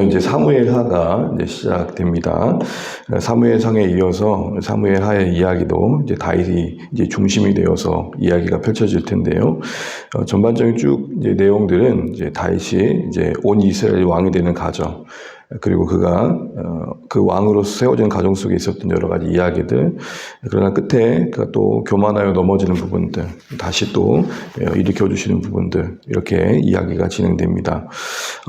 이제 사무엘하가 이제 시작됩니다. 사무엘상에 이어서 사무엘하의 이야기도 이제 다윗이 이제 중심이 되어서 이야기가 펼쳐질 텐데요. 전반적인 쭉 이제 내용들은 이제 다윗이 이제 온 이스라엘 왕이 되는 과정, 그리고 그가 그 왕으로서 세워진 가정 속에 있었던 여러 가지 이야기들, 그러나 끝에 그가 또 교만하여 넘어지는 부분들, 다시 또 일으켜 주시는 부분들, 이렇게 이야기가 진행됩니다.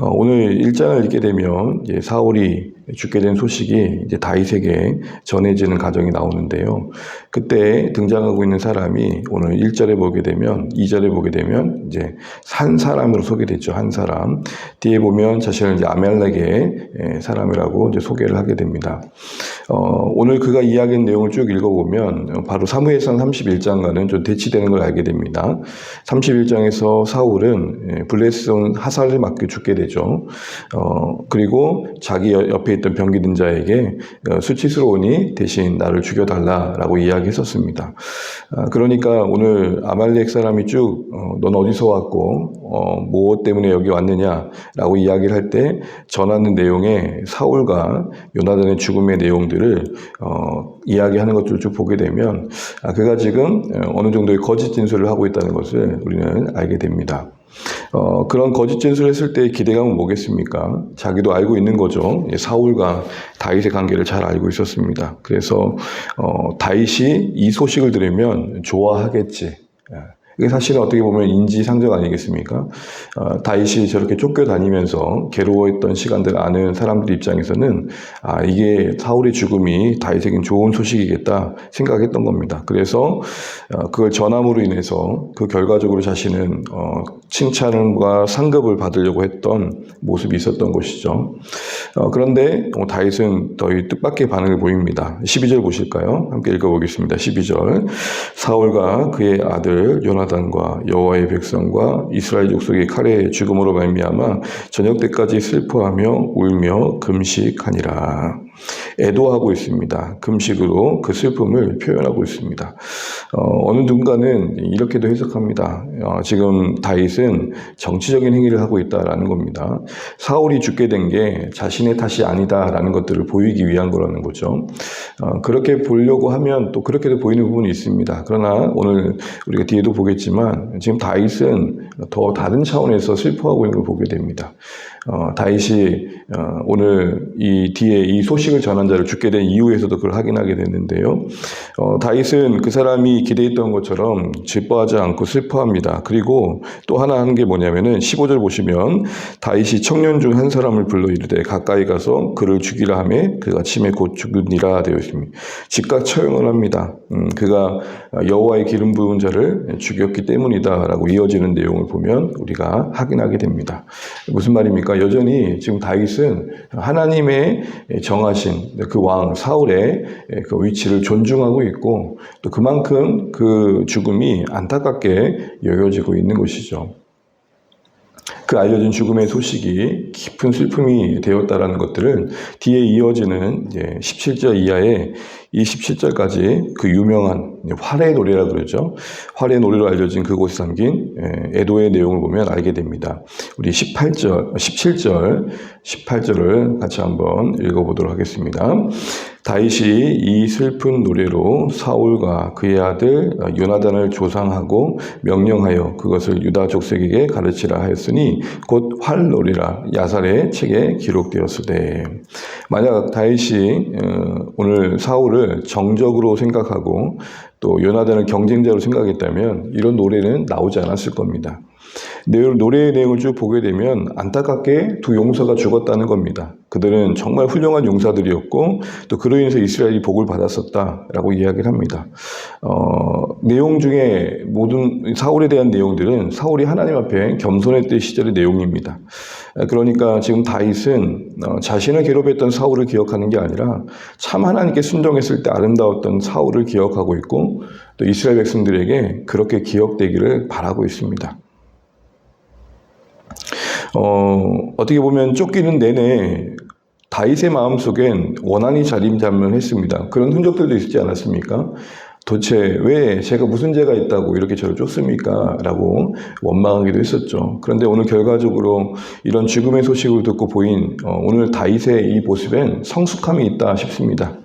오늘 1장을 읽게 되면 이제 사울이 죽게 된 소식이 이제 다윗에게 전해지는 과정이 나오는데요. 그때 등장하고 있는 사람이 오늘 1절에 보게 되면, 2절에 보게 되면 이제 한 사람으로 소개됐죠. 한 사람. 뒤에 보면 자신을 이제 아멜렉의 사람이라고 이제 소개를 하게 됩니다. 오늘 그가 이야기한 내용을 쭉 읽어보면 바로 사무엘상 31장과는 좀 대치되는 걸 알게 됩니다. 31장에서 사울은 블레셋온 하살을 맞게 죽게 되죠. 그리고 자기 옆에 있던 병기든 자에게 수치스러우니 대신 나를 죽여달라라고 이야기했었습니다. 그러니까 오늘 아말렉 사람이 쭉 넌 어디서 왔고 무엇 때문에 여기 왔느냐라고 이야기를 할 때 전하는 내용에 사울과 요나단의 죽음의 내용들을 이야기하는 것들을 쭉 보게 되면 그가 지금 어느 정도의 거짓 진술을 하고 있다는 것을 우리는 알게 됩니다. 그런 거짓 진술을 했을 때의 기대감은 뭐겠습니까? 자기도 알고 있는 거죠. 사울과 다윗의 관계를 잘 알고 있었습니다. 그래서 다윗이 이 소식을 들으면 좋아하겠지. 이게 사실은 어떻게 보면 인지상정 아니겠습니까? 다윗이 저렇게 쫓겨다니면서 괴로워했던 시간들을 아는 사람들 입장에서는 이게 사울의 죽음이 다윗에겐 좋은 소식이겠다 생각했던 겁니다. 그래서 그걸 전함으로 인해서 그 결과적으로 자신은 칭찬과 상급을 받으려고 했던 모습이 있었던 것이죠. 그런데 다윗은 더 뜻밖의 반응을 보입니다. 12절 보실까요? 함께 읽어보겠습니다. 12절. 사울과 그의 아들 요나단과 여호와의 백성과 이스라엘 족속의 칼의 죽음으로 말미암아 저녁 때까지 슬퍼하며 울며 금식하니라. 애도하고 있습니다. 금식으로 그 슬픔을 표현하고 있습니다. 어느 누군가는 이렇게도 해석합니다. 지금 다윗은 정치적인 행위를 하고 있다라는 겁니다. 사울이 죽게 된 게 자신의 탓이 아니다라는 것들을 보이기 위한 거라는 거죠. 그렇게 보려고 하면 또 그렇게도 보이는 부분이 있습니다. 그러나 오늘 우리가 뒤에도 보겠지만 지금 다윗은 더 다른 차원에서 슬퍼하고 있는 걸 보게 됩니다. 다윗이 오늘 이 뒤에 이 소식을 전한 자를 죽게 된 이후에서도 그걸 확인하게 됐는데요. 다윗은 그 사람이 기대했던 것처럼 기뻐하지 않고 슬퍼합니다. 그리고 또 하나 하는 게 뭐냐면은 15절 보시면 다윗이 청년 중 한 사람을 불러 이르되 가까이 가서 그를 죽이라 하매 그가 침에 곧 죽으니라 되어 있습니다. 즉각 처형을 합니다. 그가 여호와의 기름 부은 자를 죽였기 때문이다라고 이어지는 내용을 보면 우리가 확인하게 됩니다. 무슨 말입니까? 여전히 지금 다윗은 하나님의 정하신 그 왕 사울의 그 위치를 존중하고 있고 또 그만큼 그 죽음이 안타깝게 여겨지고 있는 것이죠. 그 알려진 죽음의 소식이 깊은 슬픔이 되었다라는 것들은 뒤에 이어지는 17절 이하에 이 17절까지 그 유명한 활의 노래라 그러죠. 활의 노래로 알려진 그곳에 담긴 애도의 내용을 보면 알게 됩니다. 우리 17절을 같이 한번 읽어보도록 하겠습니다. 다윗이 이 슬픈 노래로 사울과 그의 아들 요나단을 조상하고 명령하여 그것을 유다 족속에게 가르치라 하였으니 곧 활노리라 야살의 책에 기록되었을 때. 만약 다윗이 오늘 사울을 정적으로 생각하고 또 요나단을 경쟁자로 생각했다면 이런 노래는 나오지 않았을 겁니다. 노래의 내용을 쭉 보게 되면 안타깝게 두 용사가 죽었다는 겁니다. 그들은 정말 훌륭한 용사들이었고 또 그로 인해서 이스라엘이 복을 받았었다라고 이야기를 합니다. 내용 중에 모든 사울에 대한 내용들은 사울이 하나님 앞에 겸손했던 시절의 내용입니다. 그러니까 지금 다윗은 자신을 괴롭혔던 사울을 기억하는 게 아니라 참 하나님께 순종했을 때 아름다웠던 사울을 기억하고 있고 또 이스라엘 백성들에게 그렇게 기억되기를 바라고 있습니다. 어떻게 보면 쫓기는 내내 다윗의 마음속엔 원한이 자림잡는 했습니다. 그런 흔적들도 있지 않았습니까? 도대체 왜 제가 무슨 죄가 있다고 이렇게 저를 쫓습니까? 라고 원망하기도 했었죠. 그런데 오늘 결과적으로 이런 죽음의 소식을 듣고 보인 오늘 다윗의 이 모습엔 성숙함이 있다 싶습니다.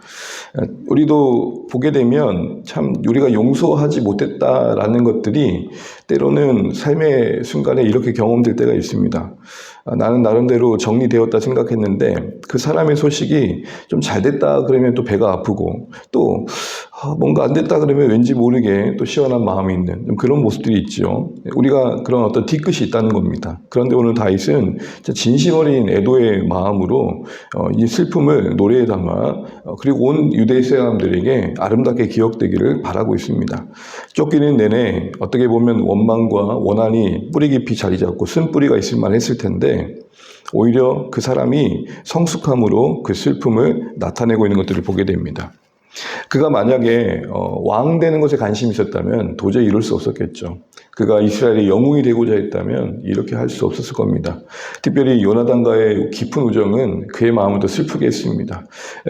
우리도 보게 되면 참 우리가 용서하지 못했다라는 것들이 때로는 삶의 순간에 이렇게 경험될 때가 있습니다. 나는 나름대로 정리되었다 생각했는데 그 사람의 소식이 좀 잘 됐다 그러면 또 배가 아프고 또 뭔가 안 됐다 그러면 왠지 모르게 또 시원한 마음이 있는 그런 모습들이 있죠. 우리가 그런 어떤 뒤끝이 있다는 겁니다. 그런데 오늘 다윗은 진심 어린 애도의 마음으로 이 슬픔을 노래에 담아 그리고 온 유대 사람들에게 아름답게 기억되기를 바라고 있습니다. 쫓기는 내내 어떻게 보면 원망과 원한이 뿌리 깊이 자리 잡고 쓴뿌리가 있을 만했을 텐데 오히려 그 사람이 성숙함으로 그 슬픔을 나타내고 있는 것들을 보게 됩니다. 그가 만약에 왕 되는 것에 관심이 있었다면 도저히 이룰 수 없었겠죠. 그가 이스라엘의 영웅이 되고자 했다면 이렇게 할 수 없었을 겁니다. 특별히 요나단과의 깊은 우정은 그의 마음을 더 슬프게 했습니다.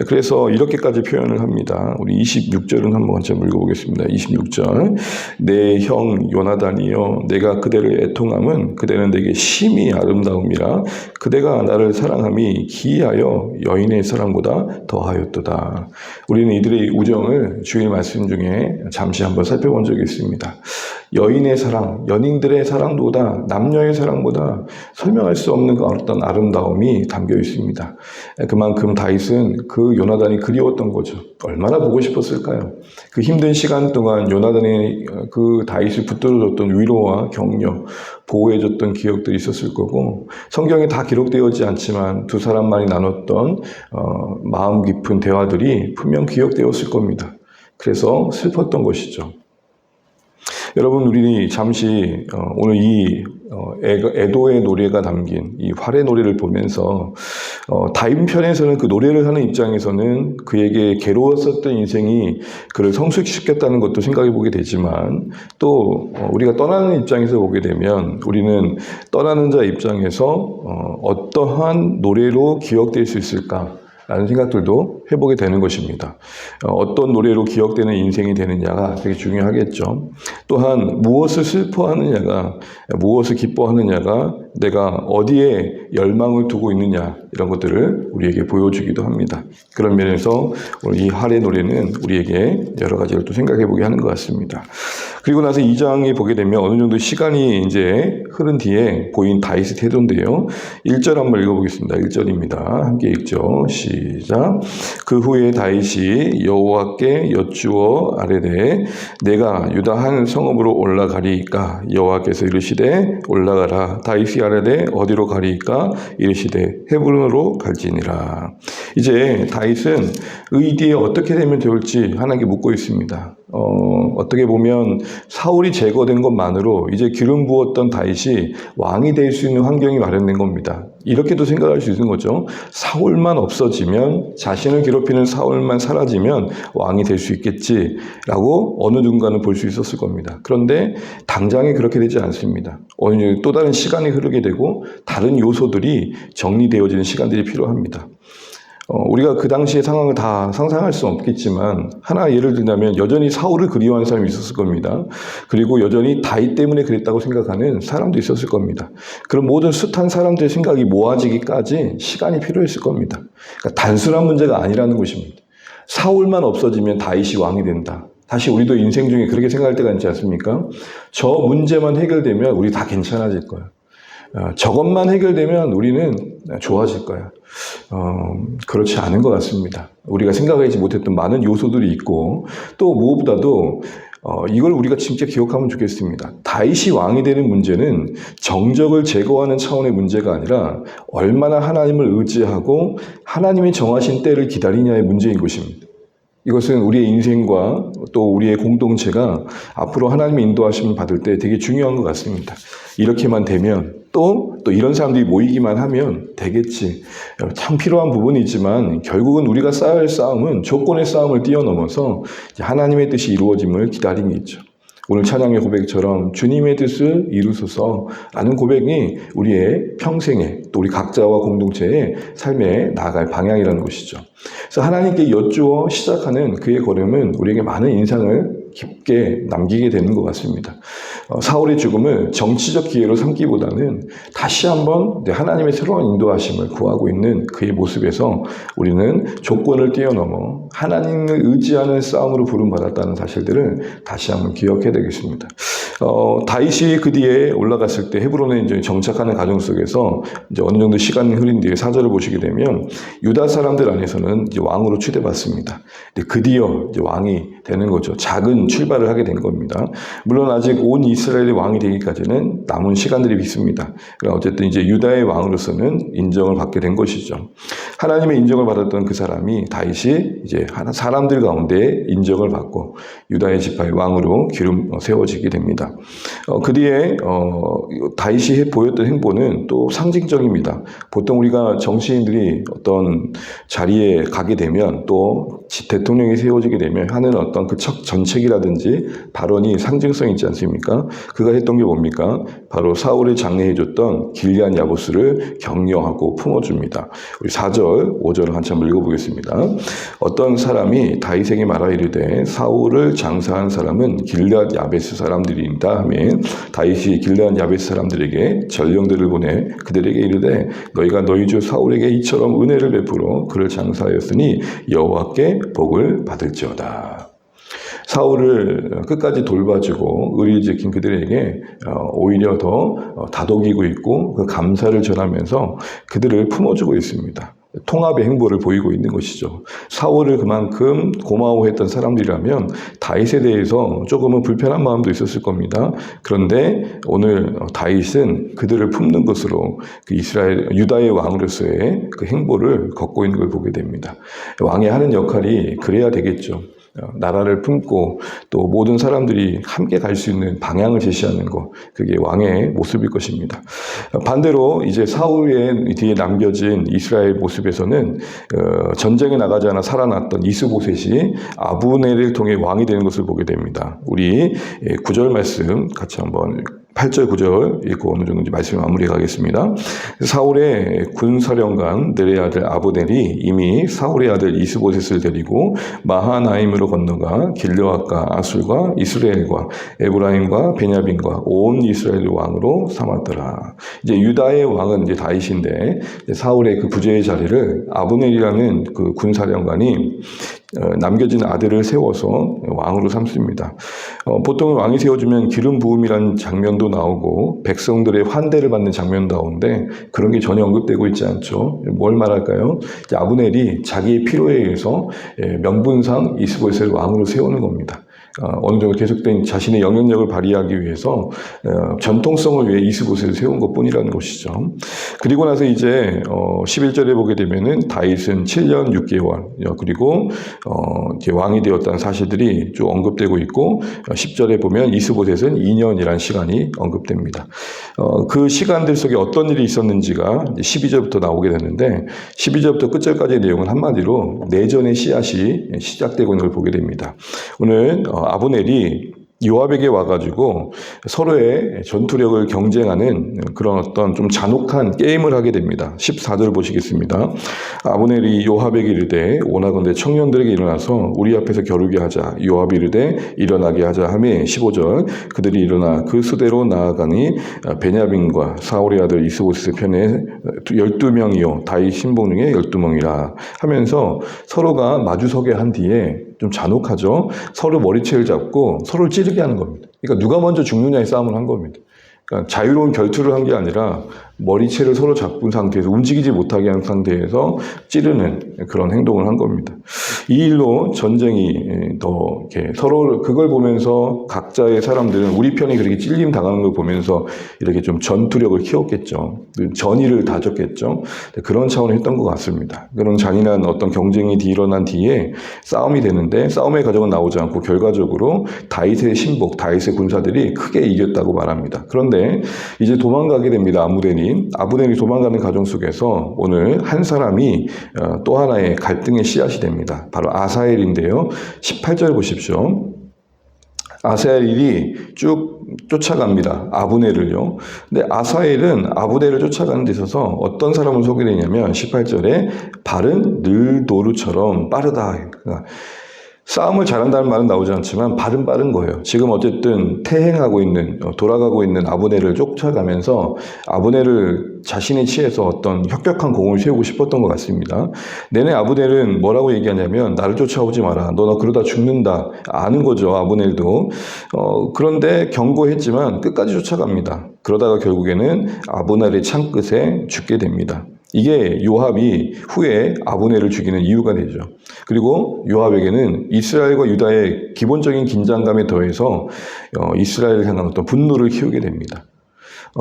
그래서 이렇게까지 표현을 합니다. 우리 26절은 한번 좀 읽어보겠습니다. 26절 내 형 요나단이여 내가 그대를 애통함은 그대는 내게 심히 아름다움이라 그대가 나를 사랑함이 기이하여 여인의 사랑보다 더하였도다. 우리는 이들의 우정을 주일 말씀 중에 잠시 한번 살펴본 적이 있습니다. 여인의 사랑, 연인들의 사랑보다 남녀의 사랑보다 설명할 수 없는 그 어떤 아름다움이 담겨 있습니다. 그만큼 다윗은 그 요나단이 그리웠던 거죠. 얼마나 보고 싶었을까요? 그 힘든 시간 동안 요나단이 그 다윗을 붙들어줬던 위로와 격려, 보호해줬던 기억들이 있었을 거고 성경에 다 기록되어지지 않지만 두 사람만이 나눴던 마음 깊은 대화들이 분명 기억되었을 겁니다. 그래서 슬펐던 것이죠. 여러분 우리 잠시 오늘 이 애도의 노래가 담긴 이 활의 노래를 보면서 다윗 편에서는 그 노래를 하는 입장에서는 그에게 괴로웠었던 인생이 그를 성숙시켰다는 것도 생각해 보게 되지만 또 우리가 떠나는 입장에서 보게 되면 우리는 떠나는 자 입장에서 어떠한 노래로 기억될 수 있을까? 라는 생각들도 해보게 되는 것입니다. 어떤 노래로 기억되는 인생이 되느냐가 되게 중요하겠죠. 또한 무엇을 슬퍼하느냐가 무엇을 기뻐하느냐가 내가 어디에 열망을 두고 있느냐 이런 것들을 우리에게 보여주기도 합니다. 그런 면에서 오늘 이 할의 노래는 우리에게 여러 가지를 또 생각해보게 하는 것 같습니다. 그리고 나서 2장에 보게 되면 어느 정도 시간이 이제 흐른 뒤에 보인 다윗의 태도인데요. 1절 한번 읽어보겠습니다. 1절입니다. 함께 읽죠. 시작. 그 후에 다윗이 여호와께 여쭈어 아뢰되 내가 유다 한 성읍으로 올라가리이까 여호와께서 이르시되 올라가라. 다윗이 아뢰되 어디로 가리이까 이르시되 헤브론으로 갈지니라. 이제 다윗은 의디에 어떻게 되면 좋을지 하나님께 묻고 있습니다. 어떻게 보면 사울이 제거된 것만으로 이제 기름 부었던 다윗이 왕이 될 수 있는 환경이 마련된 겁니다. 이렇게도 생각할 수 있는 거죠. 사울만 없어지면 자신을 괴롭히는 사울만 사라지면 왕이 될 수 있겠지라고 어느 순간은 볼 수 있었을 겁니다. 그런데 당장에 그렇게 되지 않습니다. 또 다른 시간이 흐르게 되고 다른 요소들이 정리되어지는 시간들이 필요합니다. 우리가 그 당시의 상황을 다 상상할 수 없겠지만 하나 예를 들자면 여전히 사울을 그리워하는 사람이 있었을 겁니다. 그리고 여전히 다윗 때문에 그랬다고 생각하는 사람도 있었을 겁니다. 그런 모든 숱한 사람들의 생각이 모아지기까지 시간이 필요했을 겁니다. 그러니까 단순한 문제가 아니라는 것입니다. 사울만 없어지면 다윗이 왕이 된다. 사실 우리도 인생 중에 그렇게 생각할 때가 있지 않습니까? 저 문제만 해결되면 우리 다 괜찮아질 거야. 저것만 해결되면 우리는 좋아질 거야. 그렇지 않은 것 같습니다. 우리가 생각하지 못했던 많은 요소들이 있고 또 무엇보다도 이걸 우리가 진짜 기억하면 좋겠습니다. 다윗이 왕이 되는 문제는 정적을 제거하는 차원의 문제가 아니라 얼마나 하나님을 의지하고 하나님이 정하신 때를 기다리냐의 문제인 것입니다. 이것은 우리의 인생과 또 우리의 공동체가 앞으로 하나님의 인도하심을 받을 때 되게 중요한 것 같습니다. 이렇게만 되면 또 이런 사람들이 모이기만 하면 되겠지. 참 필요한 부분이지만 결국은 우리가 싸워야 할 싸움은 조건의 싸움을 뛰어넘어서 하나님의 뜻이 이루어짐을 기다리는 있죠. 오늘 찬양의 고백처럼 주님의 뜻을 이루소서라는 고백이 우리의 평생에 또 우리 각자와 공동체의 삶에 나아갈 방향이라는 것이죠. 그래서 하나님께 여쭈어 시작하는 그의 걸음은 우리에게 많은 인상을 깊게 남기게 되는 것 같습니다. 사울의 죽음을 정치적 기회로 삼기보다는 다시 한번 하나님의 새로운 인도하심을 구하고 있는 그의 모습에서 우리는 조건을 뛰어넘어 하나님을 의지하는 싸움으로 부름받았다는 사실들을 다시 한번 기억해야 되겠습니다. 다윗이 그 뒤에 올라갔을 때 헤브론에 이제 정착하는 과정 속에서 이제 어느 정도 시간이 흐린 뒤에 4절을 보시게 되면 유다 사람들 안에서는 이제 왕으로 추대받습니다. 근데 드디어 이제 왕이 되는 거죠. 작은 출발을 하게 된 겁니다. 물론 아직 온 이스라엘의 왕이 되기까지는 남은 시간들이 있습니다. 그러나 어쨌든 이제 유다의 왕으로서는 인정을 받게 된 것이죠. 하나님의 인정을 받았던 그 사람이 다윗이 이제 사람들 가운데 인정을 받고 유다의 지파의 왕으로 기름 세워지게 됩니다. 그 뒤에 다윗이 보였던 행보는 또 상징적입니다. 보통 우리가 정치인들이 어떤 자리에 가게 되면 또 대통령이 세워지게 되면 하는 어떤 그 정책이라든지 발언이 상징성이 있지 않습니까? 그가 했던 게 뭡니까? 바로 사울을 장례해줬던 길리안 야보스를 격려하고 품어줍니다. 우리 4절, 5절을 한참 읽어보겠습니다. 어떤 사람이 다윗에게 말하 이르되 사울을 장사한 사람은 길리앗 야베스 사람들이다 하면 다윗이 길리앗 야베스 사람들에게 전령들을 보내 그들에게 이르되 너희가 너희 주 사울에게 이처럼 은혜를 베풀어 그를 장사하였으니 여호와께 복을 받을지어다. 사울을 끝까지 돌봐주고 의리를 지킨 그들에게 오히려 더 다독이고 있고 그 감사를 전하면서 그들을 품어주고 있습니다. 통합의 행보를 보이고 있는 것이죠. 사울을 그만큼 고마워했던 사람들이라면 다윗에 대해서 조금은 불편한 마음도 있었을 겁니다. 그런데 오늘 다윗은 그들을 품는 것으로 그 유다의 왕으로서의 그 행보를 걷고 있는 걸 보게 됩니다. 왕이 하는 역할이 그래야 되겠죠. 나라를 품고 또 모든 사람들이 함께 갈 수 있는 방향을 제시하는 것, 그게 왕의 모습일 것입니다. 반대로 이제 사울의 뒤에 남겨진 이스라엘 모습에서는 전쟁에 나가지 않아 살아났던 이스보셋이 아브넬을 통해 왕이 되는 것을 보게 됩니다. 우리 9절 말씀 같이 한번 8절 9절 읽고 어느 정도 말씀을 마무리해 가겠습니다. 사울의 군사령관 네레의 아들 아브넬이 이미 사울의 아들 이스보셋을 데리고 마하나임으로 건너가 길르앗과 아술과 이스라엘과 에브라임과 베냐민과 온 이스라엘 왕으로 삼았더라. 이제 유다의 왕은 이제 다윗인데 사울의 그 부재의 자리를 아브넬이라는 그 군사령관이 남겨진 아들을 세워서 왕으로 삼습니다. 보통 왕이 세워주면 기름 부음이라는 장면도 나오고 백성들의 환대를 받는 장면도 나오는데 그런 게 전혀 언급되고 있지 않죠. 뭘 말할까요? 아브넬이 자기의 필요에 의해서 명분상 이스보셋을 왕으로 세우는 겁니다. 어느 정도 계속된 자신의 영향력을 발휘하기 위해서 전통성을 위해 이스보셋을 세운 것뿐이라는 것이죠. 그리고 나서 이제 11절에 보게 되면은 다윗은 7년 6개월 그리고 이제 왕이 되었다는 사실들이 쭉 언급되고 있고 10절에 보면 이스보셋은 2년이라는 시간이 언급됩니다. 그 시간들 속에 어떤 일이 있었는지가 12절부터 나오게 되는데 12절부터 끝절까지의 내용은 한마디로 내전의 씨앗이 시작되고 있는 걸 보게 됩니다. 오늘 아브넬이 요압에게 와가지고 서로의 전투력을 경쟁하는 그런 어떤 좀 잔혹한 게임을 하게 됩니다. 14절 보시겠습니다. 아브넬이 요압에게 이르되 원하건대 청년들에게 일어나서 우리 앞에서 겨루게 하자. 요압이 이르되 일어나게 하자 하며 15절 그들이 일어나 그 수대로 나아가니 베냐민과 사울의 아들 이스보셋의 편에 12명이요 다윗 신복 중에 12명이라 하면서 서로가 마주서게 한 뒤에 좀 잔혹하죠. 서로 머리채를 잡고 서로를 찌르게 하는 겁니다. 그러니까 누가 먼저 죽느냐의 싸움을 한 겁니다. 그러니까 자유로운 결투를 한 게 아니라 머리채를 서로 잡은 상태에서 움직이지 못하게 한 상태에서 찌르는 그런 행동을 한 겁니다. 이 일로 전쟁이 더 이렇게 서로 그걸 보면서 각자의 사람들은 우리 편이 그렇게 찔림 당하는 걸 보면서 이렇게 좀 전투력을 키웠겠죠. 전의를 다졌겠죠. 그런 차원을 했던 것 같습니다. 그런 잔인한 어떤 경쟁이 일어난 뒤에 싸움이 되는데 싸움의 과정은 나오지 않고 결과적으로 다윗의 신복, 다윗의 군사들이 크게 이겼다고 말합니다. 그런데 이제 도망가게 됩니다. 아브넬이 도망가는 과정 속에서 오늘 한 사람이 또 하나의 갈등의 씨앗이 됩니다. 바로 아사엘인데요. 18절 보십시오. 아사엘이 쭉 쫓아갑니다. 아브넬을요. 근데 아사엘은 아브넬을 쫓아가는 데 있어서 어떤 사람을 소개되냐면 18절에 발은 늘 노루처럼 빠르다. 싸움을 잘한다는 말은 나오지 않지만 빠른 거예요. 지금 어쨌든 퇴행하고 있는, 돌아가고 있는 아브넬을 쫓아가면서 아브넬을 자신의 치에서 어떤 혁혁한 공을 세우고 싶었던 것 같습니다. 내내 아브넬은 뭐라고 얘기하냐면 나를 쫓아오지 마라. 너 그러다 죽는다. 아는 거죠. 아브넬도. 그런데 경고했지만 끝까지 쫓아갑니다. 그러다가 결국에는 아브넬의 창끝에 죽게 됩니다. 이게 요압이 후에 아브넬을 죽이는 이유가 되죠. 그리고 요압에게는 이스라엘과 유다의 기본적인 긴장감에 더해서 이스라엘을 향한 어떤 분노를 키우게 됩니다.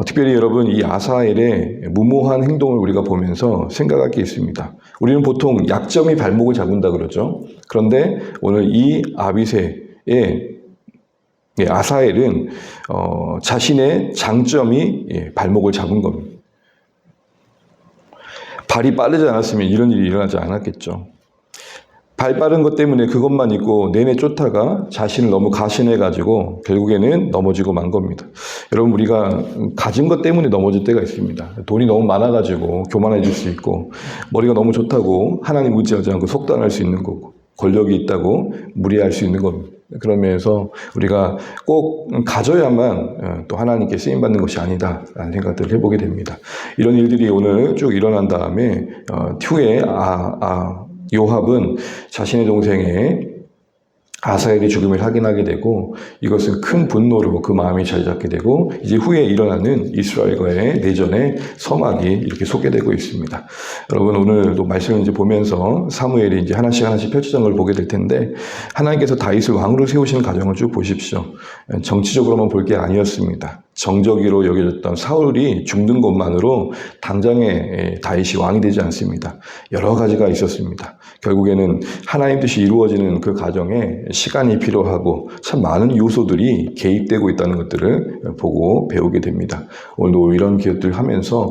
특별히 여러분 이 아사엘의 무모한 행동을 우리가 보면서 생각할 게 있습니다. 우리는 보통 약점이 발목을 잡는다 그러죠. 그런데 오늘 이 아비새의 아사엘은 자신의 장점이 발목을 잡은 겁니다. 발이 빠르지 않았으면 이런 일이 일어나지 않았겠죠. 발 빠른 것 때문에 그것만 있고 내내 쫓다가 자신을 너무 가신해가지고 결국에는 넘어지고 만 겁니다. 여러분 우리가 가진 것 때문에 넘어질 때가 있습니다. 돈이 너무 많아가지고 교만해질 수 있고 머리가 너무 좋다고 하나님 의지하지 않고 속단할 수 있는 거고 권력이 있다고 무리할 수 있는 겁니다. 그런 면에서 우리가 꼭 가져야만 또 하나님께 쓰임받는 것이 아니다라는 생각들을 해보게 됩니다. 이런 일들이 오늘 쭉 일어난 다음에 후에 요압은 자신의 동생의 아사엘의 죽음을 확인하게 되고 이것은 큰 분노로 그 마음이 자리 잡게 되고 이제 후에 일어나는 이스라엘과의 내전의 서막이 이렇게 소개되고 있습니다. 여러분 오늘도 말씀을 이제 보면서 사무엘이 이제 하나씩 펼쳐진 걸 보게 될 텐데 하나님께서 다윗을 왕으로 세우시는 과정을 쭉 보십시오. 정치적으로만 볼 게 아니었습니다. 정적이로 여겨졌던 사울이 죽는 것만으로 당장에 다윗이 왕이 되지 않습니다. 여러 가지가 있었습니다. 결국에는 하나님 뜻이 이루어지는 그 과정에 시간이 필요하고 참 많은 요소들이 개입되고 있다는 것들을 보고 배우게 됩니다. 오늘도 이런 기억들 하면서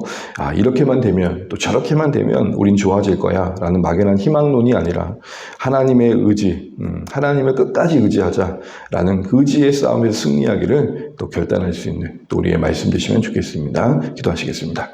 이렇게만 되면 또 저렇게만 되면 우린 좋아질 거야 라는 막연한 희망론이 아니라 하나님의 의지, 하나님을 끝까지 의지하자라는 의지의 싸움에서 승리하기를 또 결단할 수 있는 또 우리의 말씀 되시면 좋겠습니다. 기도하시겠습니다.